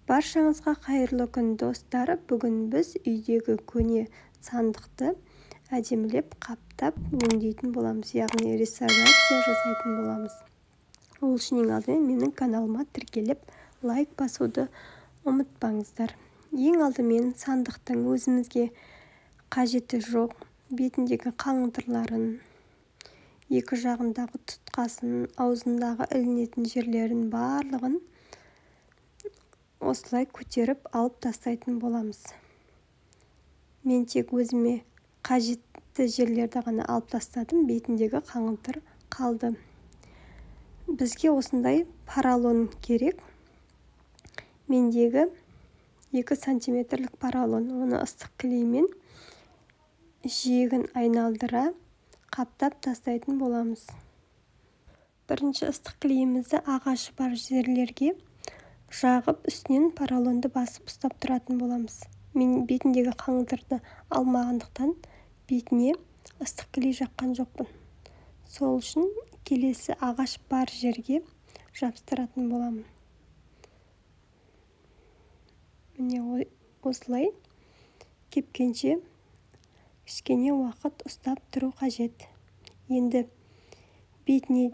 Баршаңызға қайырлы күн достар. Бүгін біз үйдегі көне сандықты әдемілеп қаптап өңдейтін боламыз, яғни реставрация жасайтын боламыз. Ол үшін ең алдымен менің каналыма тіркеліп лайк басуды ұмытпаңыздар. Ең алдымен сандықтың өзімізге қажеті жоқ бетіндегі қалыңдырларын, екі жағындағы тұтқасын, аузындағы ілінетін жерлерін барлығын осылай көтеріп алып тастайтын боламыз. Мен тек өзіме қажетті жерлерді ғана алып тастадым, бетіндегі қалыңдыр қалды. Бізге осындай поролон керек. Мендегі 2 сантиметрлік поролон. Оны ыстық клеймен жиегін айналдыра қаптап тастайтын боламыз. Бірінші ыстық клейімізді ағашы бар жерлерге жағып, үстінен поролонды басып ұстап тұратын боламыз. Мен бетіндегі қалыңдырды алмағандықтан бетіне ыстық клей жаққан жоқпын. Сол үшін келесі ағаш бар жерге жабыстыратын боламын. Міне осылай кепкенше кішкене уақыт ұстап тұру қажет. Енді бетіне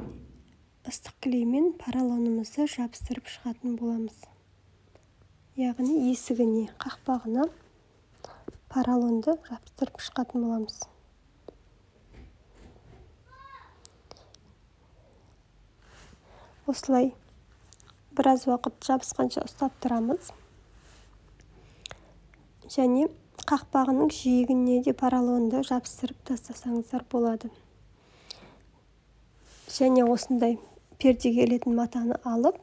ыстық клеймен поролонымызды жабыстырып шығатын боламыз. Яғни есігіне, қақпағына поролонды жабыстырып шығатын боламыз. Осылай біраз уақыт жабысқанша ұстап тұрамыз. Және қақпағының жиегіне де поролонды жабыстырып тастасаңыздар болады. Және осындай пердеге келетін матаны алып,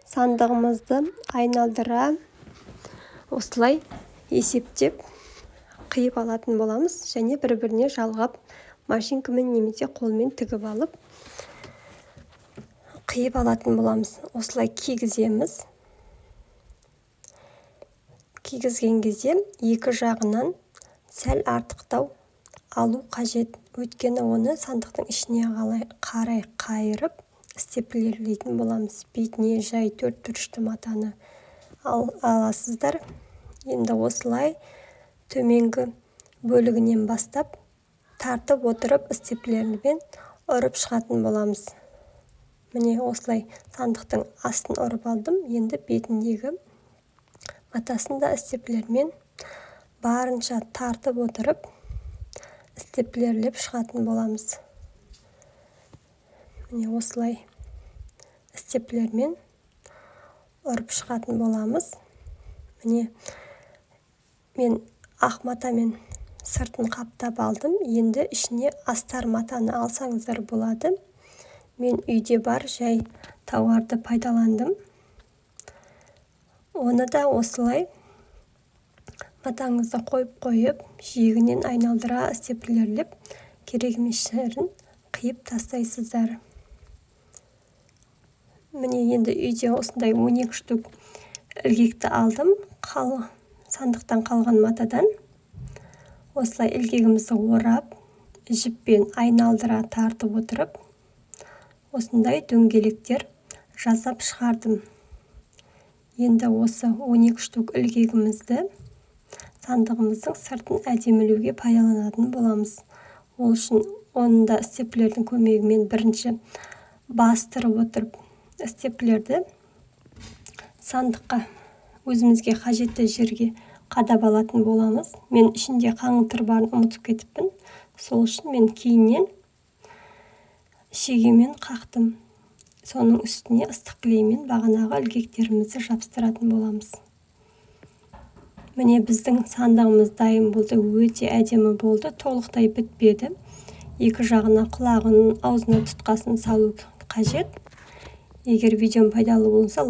сандығымызды айналдыра осылай есептеп қиып алатын боламыз. Және бір-біріне жалғап машинкамен немесе қолмен тігіп алып қиып алатын боламыз. Осылай кигіземіз. Кигізген кезде екі жағынан сәл артықтау алу қажет. Өйткені оны сандықтың ішіне қарай қайырып степлерлейтін боламыз. Бетіне жай 4 бұрышты матаны аласыздар. Енді осылай төменгі бөлігінен бастап тартып отырып степлермен ұрып шығатын боламыз. Міне осылай сандықтың астын ұрып алдым. Енді бетіндегі матасын да степлермен барынша тартып отырып степлерлеп шығатын боламыз. Міне осылай степлермен ұрып шығатын боламыз. Міне мен ақ матамен сыртын қаптап алдым. Енді ішіне астар матаны алсаңыздар болады. Мен үйде бар жай тауарды пайдаландым. Оны да осылай матаңызды қойып, жиегінен айналдыра степлерлеп, керек емес жерін қиып тастайсыздар. Міне енді үйде осындай 12 штук ілгекті алдым. Сандықтан қалған матадан осылай ілгегімізді орап, жіппен айналдыра тартып отырып, осындай дөңгелектер жасап шығардым. Енді осы 12 штук ілгегімізді сандығымыздың сыртын әдемілеуге пайдаланатын боламыз. Ол үшін оны да степлердің көмегімен бірінші бастырып отырып, степлерді сандыққа өзімізге қажетті жерге қадап алатын боламыз. Мен ішінде қалыңдыр барын ұмытып кетіппін. Сол үшін мен кейіннен шегемен қақтым. Соның үстіне ыстық клеймен бағанағы ілгектерімізді жабыстыратын боламыз. Міне біздің сандығымыз дайын болды. Өте әдемі болды. Толықтай бітпеді. Екі жағына құлағын, аузына тұтқасын салу қажет. Егер видеом пайдалы болса,